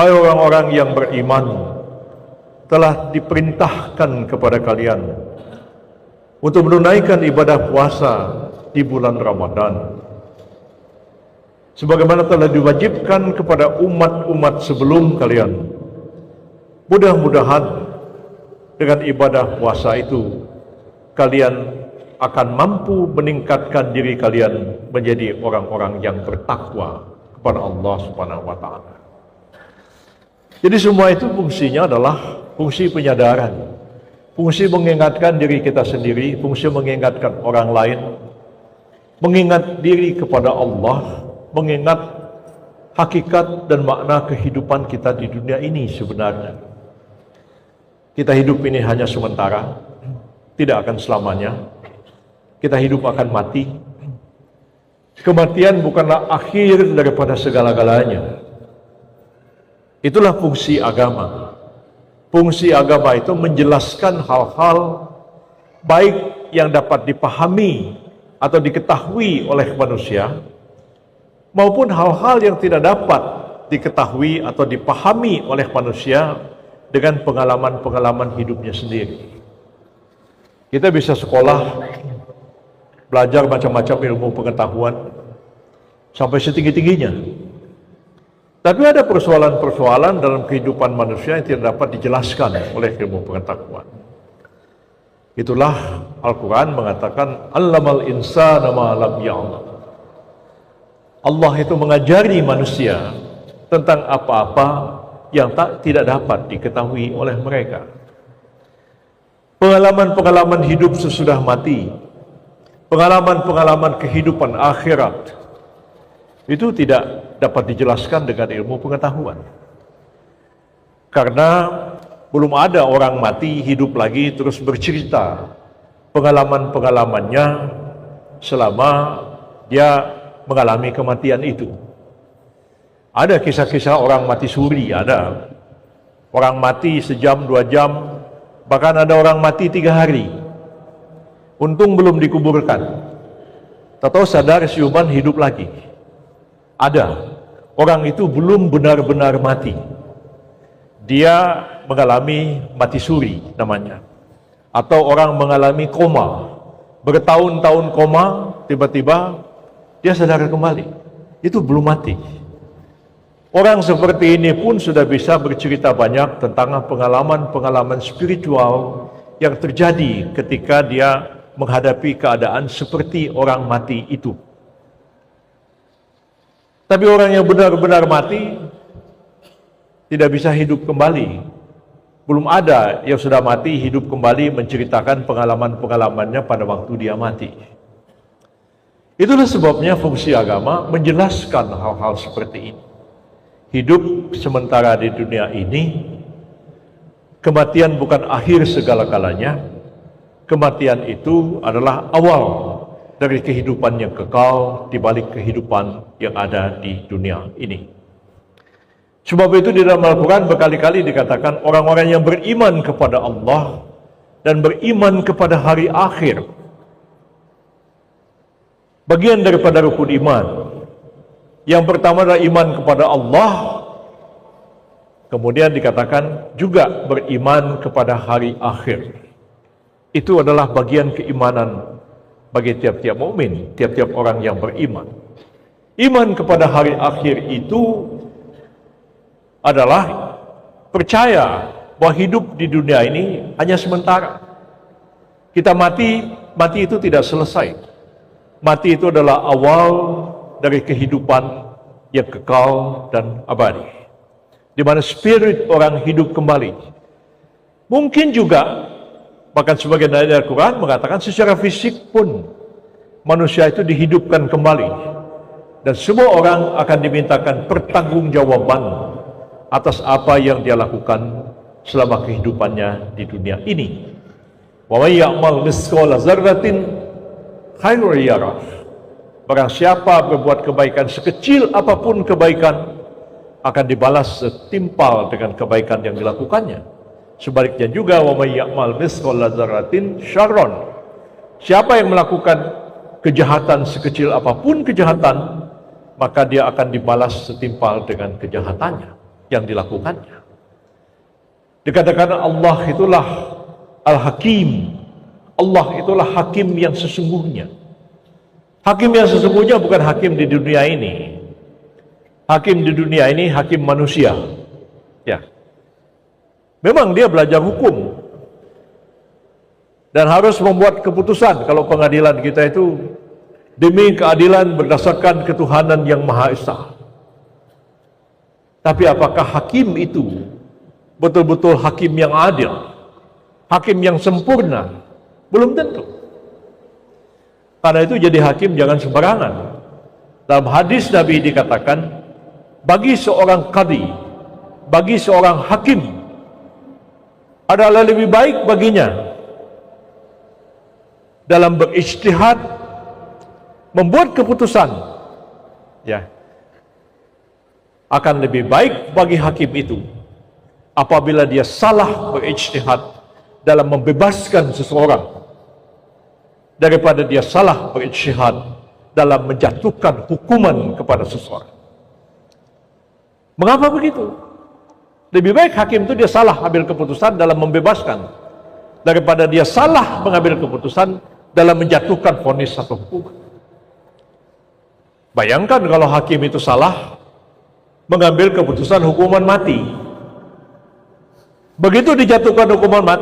Hai orang-orang yang beriman, telah diperintahkan kepada kalian untuk menunaikan ibadah puasa di bulan Ramadan, sebagaimana telah diwajibkan kepada umat-umat sebelum kalian. Mudah-mudahan dengan ibadah puasa itu kalian akan mampu meningkatkan diri kalian menjadi orang-orang yang bertakwa kepada Allah Subhanahu wa taala. Jadi semua itu fungsinya adalah fungsi penyadaran, fungsi mengingatkan diri kita sendiri, fungsi mengingatkan orang lain, mengingat diri kepada Allah, mengingat hakikat dan makna kehidupan kita di dunia ini sebenarnya. Kita hidup ini hanya sementara, tidak akan selamanya. Kita hidup akan mati. Kematian bukanlah akhir daripada segala-galanya. Itulah fungsi agama. Fungsi agama itu menjelaskan hal-hal baik yang dapat dipahami atau diketahui oleh manusia, maupun hal-hal yang tidak dapat diketahui atau dipahami oleh manusia dengan pengalaman-pengalaman hidupnya sendiri. Kita bisa sekolah, belajar macam-macam ilmu pengetahuan sampai setinggi-tingginya. Tapi ada persoalan-persoalan dalam kehidupan manusia yang tidak dapat dijelaskan oleh ilmu pengetahuan. Itulah Al-Quran mengatakan, Allamal insana ma lam ya'lam. Allah itu mengajari manusia tentang apa-apa yang tidak dapat diketahui oleh mereka. Pengalaman-pengalaman hidup sesudah mati, pengalaman-pengalaman kehidupan akhirat, itu tidak dapat dijelaskan dengan ilmu pengetahuan. Karena belum ada orang mati hidup lagi terus bercerita pengalaman-pengalamannya selama dia mengalami kematian itu. Ada kisah-kisah orang mati suri, ada orang mati sejam, 2 jam, bahkan ada orang mati 3 hari. Untung belum dikuburkan. Tahu sadar siuman hidup lagi. Ada orang itu belum benar-benar mati, dia mengalami mati suri namanya, atau orang mengalami koma, bertahun-tahun koma, tiba-tiba dia sadar kembali, itu belum mati. Orang seperti ini pun sudah bisa bercerita banyak tentang pengalaman-pengalaman spiritual yang terjadi ketika dia menghadapi keadaan seperti orang mati itu. Tapi orang yang benar-benar mati tidak bisa hidup kembali. Belum ada yang sudah mati hidup kembali menceritakan pengalaman-pengalamannya pada waktu dia mati. Itulah sebabnya fungsi agama menjelaskan hal-hal seperti ini. Hidup sementara di dunia ini, kematian bukan akhir segala-galanya. Kematian itu adalah awal dari kehidupan yang kekal di balik kehidupan yang ada di dunia ini. Sebab itu di dalam Al-Quran berkali-kali dikatakan orang-orang yang beriman kepada Allah dan beriman kepada hari akhir, bagian daripada rukun iman. Yang pertama adalah iman kepada Allah, kemudian dikatakan juga beriman kepada hari akhir. Itu adalah bagian keimanan bagi tiap-tiap mukmin, tiap-tiap orang yang beriman. Iman kepada hari akhir itu adalah percaya bahwa hidup di dunia ini hanya sementara. Kita mati itu tidak selesai. Mati itu adalah awal dari kehidupan yang kekal dan abadi, di mana spirit orang hidup kembali. Mungkin juga bahkan sebagian dari Al-Quran mengatakan secara fisik pun manusia itu dihidupkan kembali, dan semua orang akan dimintakan pertanggungjawaban atas apa yang dia lakukan selama kehidupannya di dunia ini. Wa may ya'mal mithqala dzarratin khairan yarah. Barang siapa berbuat kebaikan sekecil apapun kebaikan akan dibalas setimpal dengan kebaikan yang dilakukannya. Sebaliknya juga wa may ya'mal mithqala dzarratin syarran. Siapa yang melakukan kejahatan sekecil apapun kejahatan, maka dia akan dibalas setimpal dengan kejahatannya. yang dilakukannya. Dikatakan Allah itulah Al-Hakim. Allah itulah hakim yang sesungguhnya. Hakim yang sesungguhnya bukan hakim di dunia ini. Hakim di dunia ini hakim manusia. Ya. Memang dia belajar hukum dan harus membuat keputusan kalau pengadilan kita itu demi keadilan berdasarkan ketuhanan yang Maha Esa. Tapi apakah hakim itu betul-betul hakim yang adil, hakim yang sempurna? Belum tentu. Karena itu jadi hakim jangan sembarangan. Dalam hadis Nabi dikatakan, bagi seorang qadhi, bagi seorang hakim, adalah lebih baik baginya dalam berijtihad, membuat keputusan, ya, akan lebih baik bagi hakim itu apabila dia salah berijtihad dalam membebaskan seseorang daripada dia salah berijtihad dalam menjatuhkan hukuman kepada seseorang. Mengapa begitu? Lebih baik hakim itu dia salah ambil keputusan dalam membebaskan daripada dia salah mengambil keputusan dalam menjatuhkan vonis atau hukuman. Bayangkan kalau hakim itu salah mengambil keputusan hukuman mati. Begitu dijatuhkan hukuman mati,